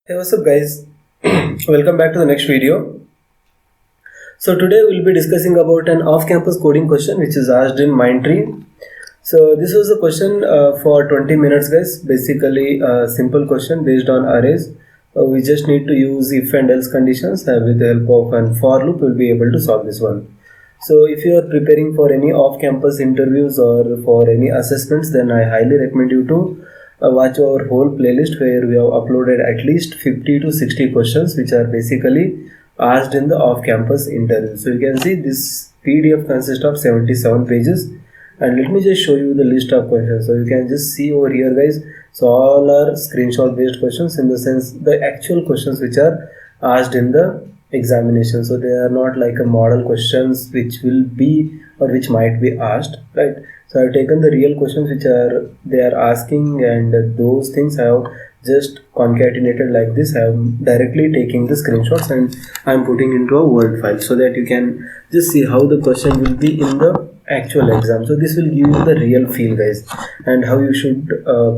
Hey, what's up, guys? Welcome back to the next video. So today we'll be discussing about an off-campus coding question which is asked in Mindtree. So this was a question for 20 minutes, guys. Basically a simple question based on arrays. We just need to use if and else conditions. With the help of an for loop we'll be able to solve this one. So if you are preparing for any off-campus interviews or for any assessments, then I highly recommend you to watch our whole playlist where we have uploaded at least 50 to 60 questions which are basically asked in the off-campus interview. So you can see this PDF consists of 77 pages, and let me just show you the list of questions. So you can just see over here, guys. So all are screenshot based questions, in the sense the actual questions which are asked in the examination. So they are not like a model questions which will be or which might be asked, right? So I've taken the real questions which they are asking, and those things I have just concatenated like this. I am directly taking the screenshots and I'm putting into a Word file so that you can just see how the question will be in the actual exam. So this will give you the real feel, guys, and how you should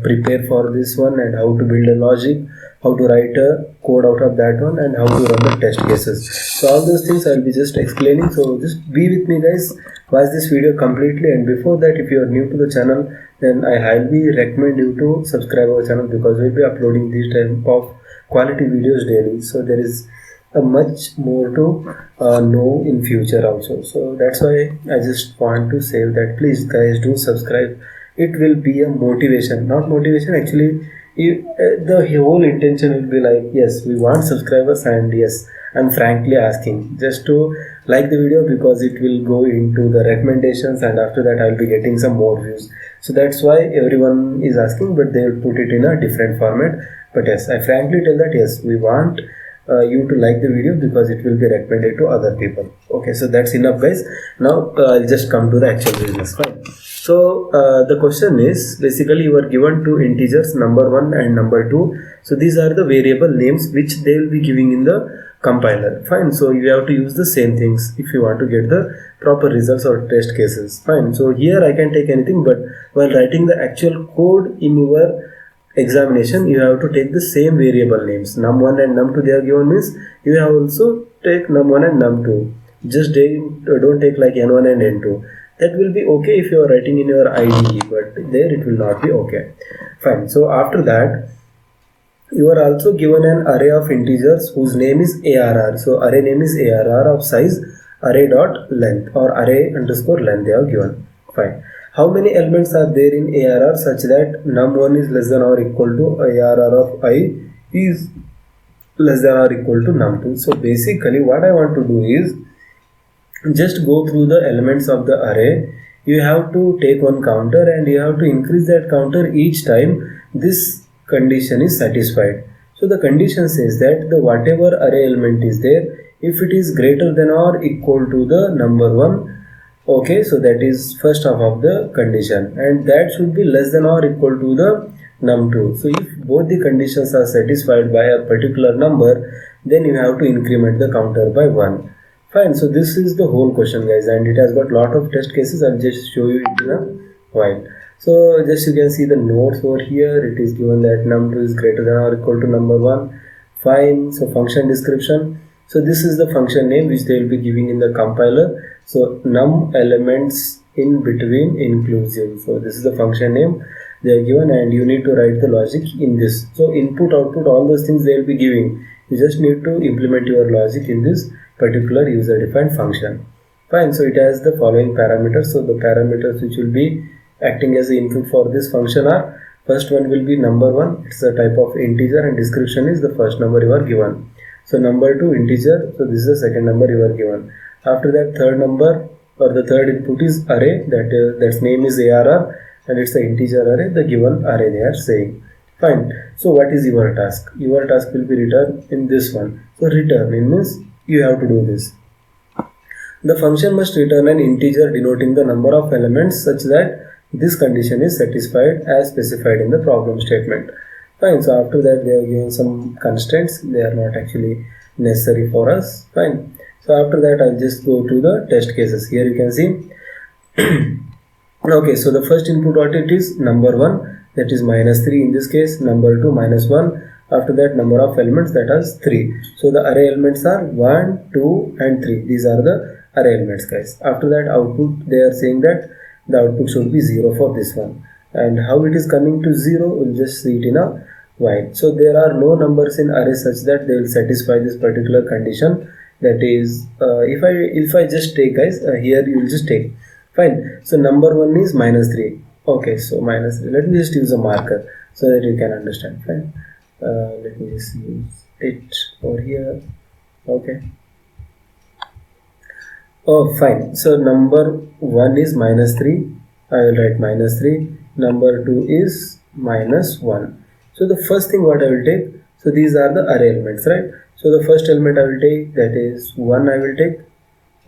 prepare for this one, and how to build a logic, how to write a code out of that one, and how to run the test cases. So all those things I'll be just explaining. So just be with me, guys. Watch this video completely, and before that, if you are new to the channel, then I highly recommend you to subscribe our channel, because we'll be uploading these type of quality videos daily. So there is a much more to know in future also. So that's why I just want to say that please, guys, do subscribe. It will be a motivation, not motivation actually. The whole intention will be like, yes, we want subscribers, and yes, I'm frankly asking just to like the video, because it will go into the recommendations, and after that I'll be getting some more views. So that's why everyone is asking, but they will put it in a different format. But yes, I frankly tell that yes, we want you to like the video, because it will be recommended to other people. Okay, so that's enough, guys. Now I'll just come to the actual business. Fine. So the question is, basically you are given two integers, number 1 and number 2. So these are the variable names which they will be giving in the compiler. Fine. So you have to use the same things if you want to get the proper results or test cases. Fine. So here I can take anything, but while writing the actual code in your examination, you have to take the same variable names. num1 and num2 they are given, means you have also take num1 and num2. Just don't take like n1 and n2. That will be okay if you are writing in your IDE, but there it will not be okay. Fine. So after that, you are also given an array of integers whose name is arr. So array name is arr of size array dot length, or array underscore length they have given. Fine. How many elements are there in arr such that num1 is less than or equal to arr of I is less than or equal to num2. So basically what I want to do is just go through the elements of the array. You have to take one counter, and you have to increase that counter each time this condition is satisfied. So the condition says that the whatever array element is there, if it is greater than or equal to the number 1, okay, so that is first half of the condition, and that should be less than or equal to the num2. So if both the conditions are satisfied by a particular number, then you have to increment the counter by 1. Fine. So this is the whole question, guys, and it has got lot of test cases. I'll just show you it in a while. So just you can see the notes over here. It is given that num2 is greater than or equal to number 1. Fine. So function description. So this is the function name which they will be giving in the compiler. So num elements in between inclusive. So this is the function name they are given, and you need to write the logic in this. So input, output, all those things they will be giving. You just need to implement your logic in this particular user defined function. Fine. So it has the following parameters. So the parameters which will be acting as the input for this function are, first one will be number 1. It's a type of integer, and description is the first number you are given. So number 2 integer. So this is the second number you are given. After that, third number or the third input is array, that's name is arr, and it's the integer array, the given array they are saying. Fine. So what is your task? Your task will be return in this one. So return means you have to do this. The function must return an integer denoting the number of elements such that this condition is satisfied as specified in the problem statement. Fine. So after that, they have given some constraints. They are not actually necessary for us. Fine. So after that, I'll just go to the test cases. Here you can see okay, so the first input what it is, number 1, that is -3 in this case, number 2 -1, After that, number of elements, that is 3. So the array elements are 1, 2 and 3. These are the array elements, guys. After that, output, they are saying that the output should be 0 for this one. And how it is coming to 0, we'll just see it in a while. So there are no numbers in array such that they will satisfy this particular condition. That is, if I just take, guys, here you will just take. Fine. So number 1 is -3. Okay, so -3. Let me just use a marker so that you can understand. Fine. Let me just use it over here. Okay. Oh, fine. So number 1 is -3. I will write -3. Number 2 is -1. So the first thing what I will take, so these are the array elements, right? So the first element I will take, that is 1 I will take.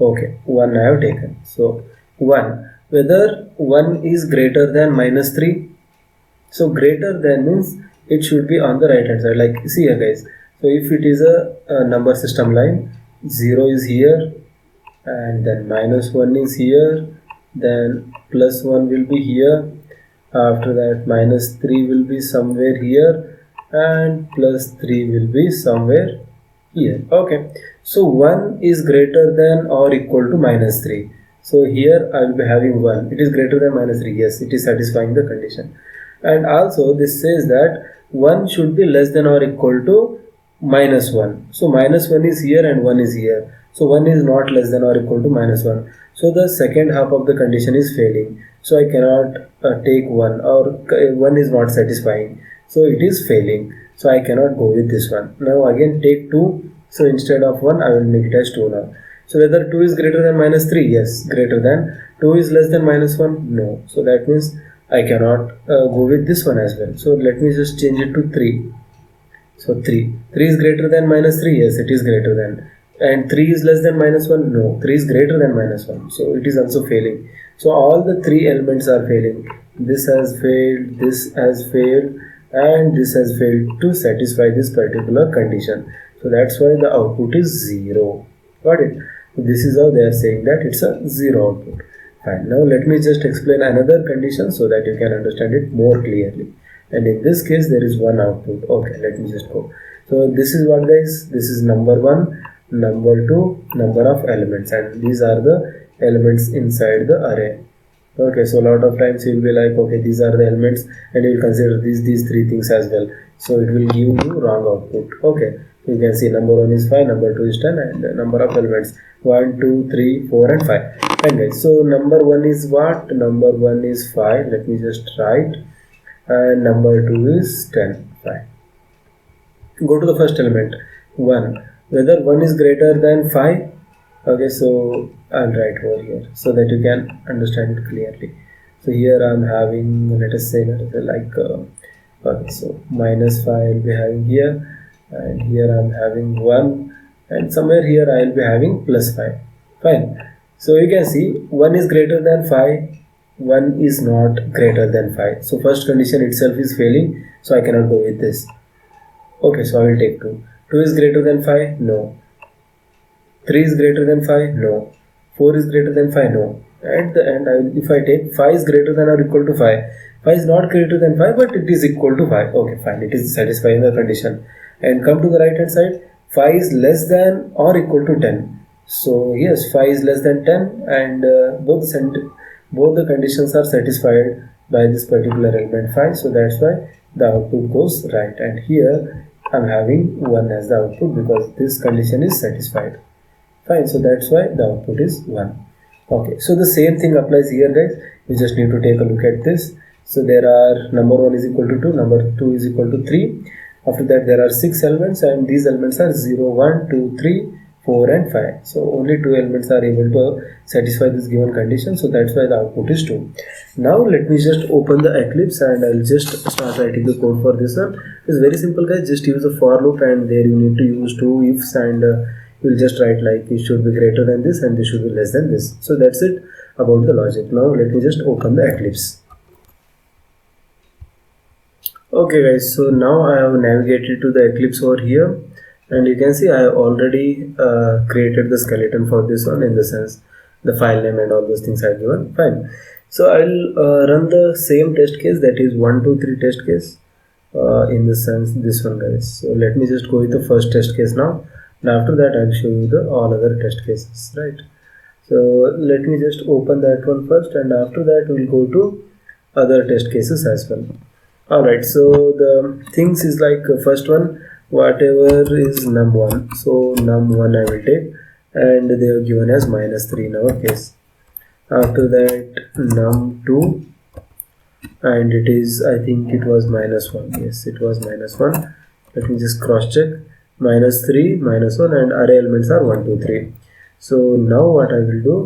Okay, 1 I have taken. So 1, whether 1 is greater than -3. So greater than means it should be on the right hand side, like see here, guys. So if it is a number system line, 0 is here, and then -1 is here, then +1 will be here. After that, -3 will be somewhere here, and +3 will be somewhere here. Okay, so 1 is greater than or equal to -3. So here I will be having 1. It is greater than -3. Yes, it is satisfying the condition. And also this says that 1 should be less than or equal to -1. So -1 is here and 1 is here. So 1 is not less than or equal to -1. So the second half of the condition is failing. So I cannot take 1, or 1 is not satisfying. So it is failing. So I cannot go with this one. Now again take 2. So instead of 1, I will make it as 2 now. So whether 2 is greater than -3? Yes, greater than. 2 is less than -1? No. So that means I cannot go with this one as well. So let me just change it to 3. So 3. 3 is greater than -3? Yes, it is greater than. And 3 is less than -1? No. 3 is greater than -1. So it is also failing. So all the 3 elements are failing. This has failed, this has failed, and this has failed to satisfy this particular condition. So that's why the output is 0. Got it? So this is how they are saying that it's a 0 output. Fine. Now let me just explain another condition so that you can understand it more clearly. And in this case there is one output. Okay, let me just go. So this is what, guys, this is number 1, number 2, number of elements, and these are the elements inside the array. Okay, so a lot of times you will be like, okay, these are the elements, and you will consider these 3 things as well. So it will give you wrong output. Okay, you can see number 1 is 5, number 2 is 10, and the number of elements 1, 2, 3, 4 and 5. And guys, so number 1 is what? Number 1 is 5. Let me just write. And number 2 is 10. Fine. Go to the first element, 1. Whether 1 is greater than 5. Okay, so I'll write over here so that you can understand it clearly. So here I'm having, let us say like okay, so -5 I'll be having here, and here I'm having 1, and somewhere here I'll be having +5. Fine. So you can see 1 is greater than 5, 1 is not greater than 5. So first condition itself is failing, so I cannot go with this. Okay, so I will take 2. 2 is greater than 5? No. 3 is greater than 5? No. 4 is greater than 5? No. At the end, if I take 5 is greater than or equal to 5, 5 is not greater than 5, but it is equal to 5. Okay, fine, it is satisfying the condition. And come to the right hand side, 5 is less than or equal to 10. So yes, 5 is less than 10, and both the conditions are satisfied by this particular element 5. So that's why the output goes right. And here I'm having 1 as the output because this condition is satisfied. Fine, so that's why the output is 1. Okay, so the same thing applies here, guys. You just need to take a look at this. So there are number 1 is equal to 2, number 2 is equal to 3. After that there are 6 elements, and these elements are 0, 1, 2, 3, 4 and 5. So only 2 elements are able to satisfy this given condition. So that's why the output is 2. Now let me just open the Eclipse and I'll just start writing the code for this one. It's very simple, guys. Just use a for loop, and there you need to use 2 ifs, and you'll just write like it should be greater than this and this should be less than this. So that's it about the logic. Now let me just open the Eclipse. Okay, guys, so now I have navigated to the Eclipse over here, and you can see I have already created the skeleton for this one, in the sense the file name and all those things are given. Fine. So I'll run the same test case, that is 1, 2, 3 test case. in the sense this one, guys. So let me just go with the first test case now, and after that I'll show you the all other test cases, right? So let me just open that one first, and after that we'll go to other test cases as well. Alright, so the things is like first one, whatever is num1, so num1 I will take, and they are given as -3 in our case. After that num2, and it is, I think it was -1, yes it was -1. Let me just cross check. -3, -1, and array elements are 1 2 3. So now what I will do,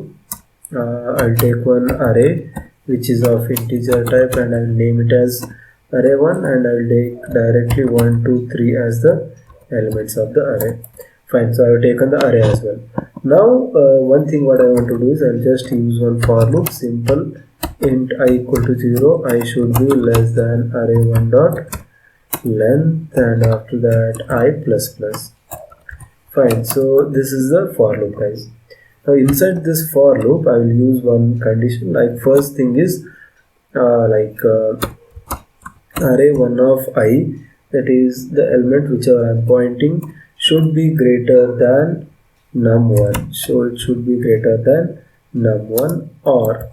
I'll take one array which is of integer type, and I'll name it as array1, and I'll take directly 1 2 3 as the elements of the array. Fine, so I have taken the array as well. Now one thing what I want to do is I'll just use one for loop, simple int I equal to 0, I should be less than array1 dot length, and after that I plus plus. Fine, so this is the for loop, guys. Now inside this for loop I will use one condition, like first thing is array1 of I, that is the element whichever I am pointing should be greater than num1, so it should be greater than num1, or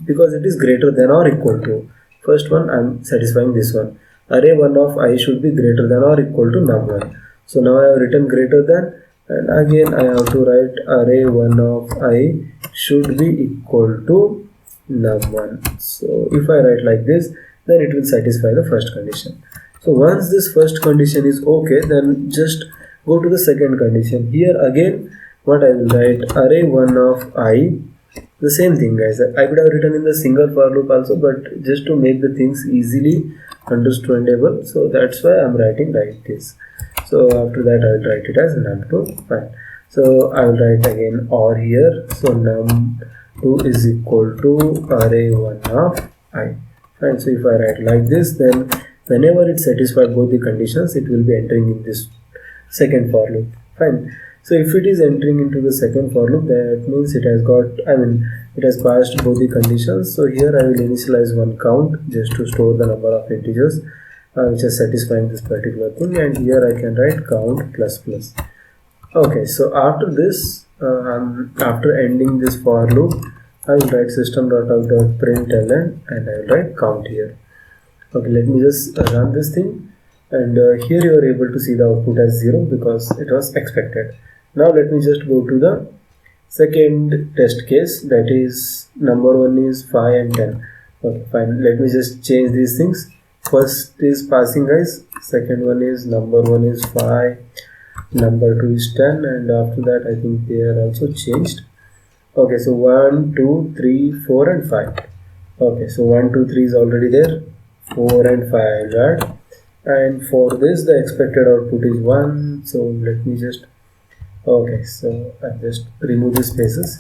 because it is greater than or equal to, first one I am satisfying this one, array1 of I should be greater than or equal to num1. So now I have written greater than, and again I have to write array1 of I should be equal to num1. So if I write like this, then it will satisfy the first condition. So once this first condition is okay, then just go to the second condition. Here again what I will write, array1 of I, the same thing, guys. I could have written in the single for loop also, but just to make the things easily understandable, so that's why I'm writing like this. So after that I will write it as num2. Fine. So I will write again or here, so num2 is equal to array1 of I. Fine. So if I write like this, then whenever it satisfies both the conditions, it will be entering in this second for loop. Fine. So if it is entering into the second for loop, that means it has got, it has passed both the conditions. So here I will initialize one count just to store the number of integers which are satisfying this particular thing, and here I can write count plus plus. Okay, so after this, after ending this for loop, I will write system.out.println, and I will write count here. Okay, let me just run this thing, and here you are able to see the output as 0 because it was expected. Now let me just go to the second test case, that is number 1 is 5 and 10. Okay, fine, let me just change these things. First is passing, guys, second one is number 1 is 5, number 2 is 10, and after that I think they are also changed. Okay, so 1 2 3 4 and 5. Okay, so 1 2 3 is already there, 4 and 5 right, and for this the expected output is 1. So let me just, okay, so I just remove the spaces.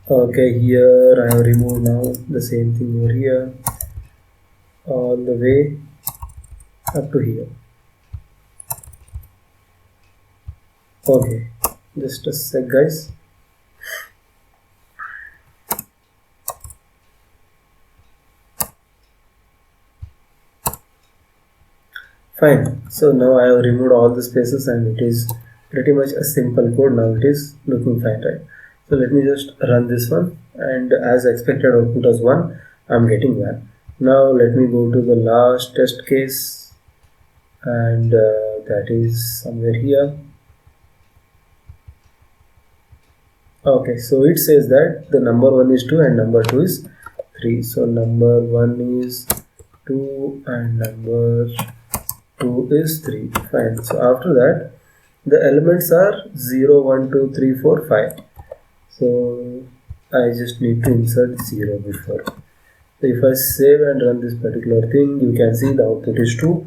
Okay, here I have removed now the same thing over here all the way up to here. Okay, just a sec, guys. Fine, so now I have removed all the spaces, and it is pretty much a simple code. Now it is looking fine, right? So let me just run this one, and as expected output as 1, I'm getting 1. Now let me go to the last test case, and that is somewhere here. Okay, so it says that the number 1 is 2 and number 2 is 3. So number 1 is 2 and number 2 is 3. Fine. So after that the elements are 0 1 2 3 4 5. So I just need to insert 0 before. So if I save and run this particular thing, you can see the output is 2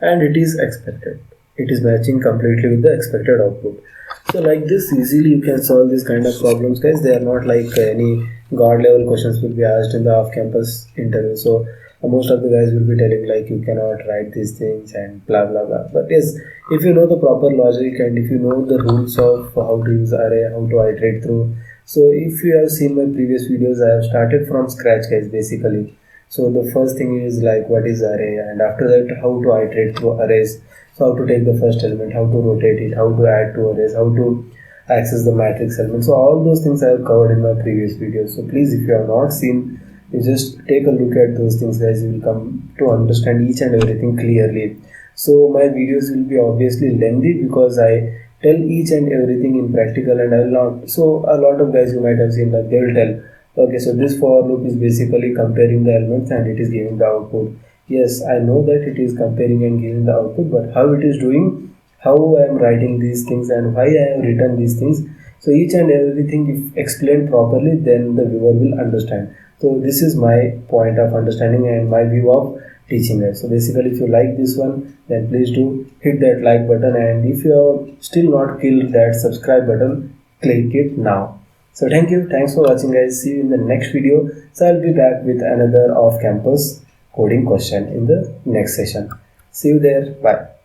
and it is expected. It is matching completely with the expected output. So like this easily you can solve these kind of problems, guys. They are not like any god level questions will be asked in the off-campus interview. So most of the guys will be telling like you cannot write these things and blah blah blah. But yes, if you know the proper logic and if you know the rules of how to use array, how to iterate through. So if you have seen my previous videos, I have started from scratch, guys, basically. So the first thing is like what is array, and after that how to iterate through arrays. So how to take the first element, how to rotate it, how to add to arrays, how to access the matrix element. So all those things I have covered in my previous videos. So please, if you have not seen, you just take a look at those things, guys. You will come to understand each and everything clearly. So my videos will be obviously lengthy because I tell each and everything in practical, and I will not. So a lot of guys you might have seen that they will tell, okay, so this for loop is basically comparing the elements and it is giving the output. Yes, I know that it is comparing and giving the output, but how it is doing, how I am writing these things and why I have written these things. So each and everything, if explained properly, then the viewer will understand. So this is my point of understanding and my view of teaching it. So basically, if you like this one, then please do hit that like button, and if you have still not killed that subscribe button, click it now. So thanks for watching, guys. See you in the next video. So I'll be back with another off campus coding question in the next session. See you there. Bye.